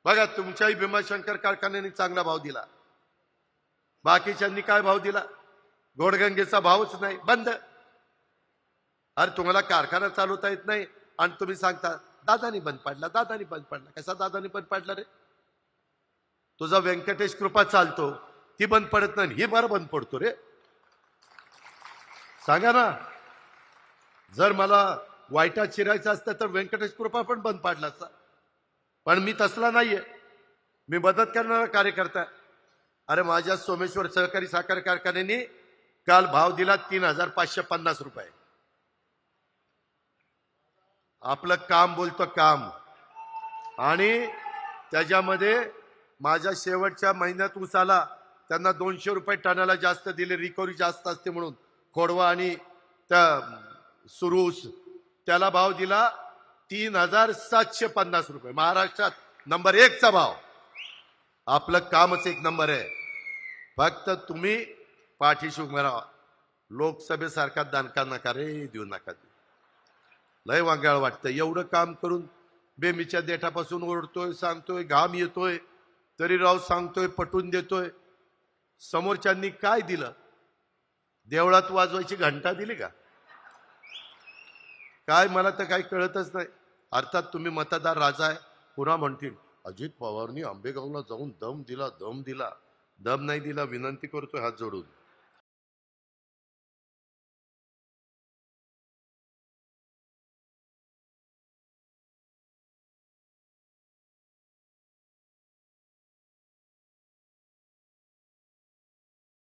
बघा तुमच्याही भीमाशंकर कारखान्याने चांगला भाव दिला, बाकीच्यांनी काय भाव दिला? घोडगंगेचा भावच नाही, बंद. अरे तुम्हाला कारखाना चालवता येत नाही आणि तुम्ही सांगता दादानी बंद पाडला, दादानी बंद पाडला. कसा दादानी बंद पाडला रे? तुझा व्यंकटेश कृपा चालतो, ती बंद पडत नाही, ही बरं बंद पडतो रे. सांगा ना. जर मला वाईटात शिरायचं असतं तर व्यंकटेश कृपा पण बंद पाडला असता, पण मी तसला नाहीये. मी मदत करणारा कार्यकर्ता. अरे माझ्या सोमेश्वर सहकारी साखर कारखान्याने काल भाव दिला 3,550 रुपये. आपलं काम बोलतो काम. आणि त्याच्यामध्ये माझ्या शेवटच्या महिन्यात उसाला त्यांना 200 रुपये टनाला जास्त दिले, रिकव्हरी जास्त असते म्हणून. खोडवा आणि त्या सुरूस त्याला भाव दिला 3,750 रुपये. महाराष्ट्रात नंबर 1 चा भाव. आपलं कामच एक नंबर आहे. फक्त तुम्ही पाठीशी उभे राहा. लोकसभेसारखा दणका नका रे देऊ नका. लय वांगाळ वाटतं. एवढं काम करून बेमीच्या देठापासून ओरडतोय, सांगतोय, घाम येतोय, तरी राव सांगतोय, पटवून देतोय. समोरच्यांनी काय दिलं? देवळात वाजवायची घंटा दिली का? काय मला तर काही कळतच नाही. अर्थात तुम्ही मतदार राजा आहे. पुन्हा म्हणतील अजित पवारनी आंबेगावला जाऊन दम दिला. दम नाही दिला. विनंती करतोय हात जोडून,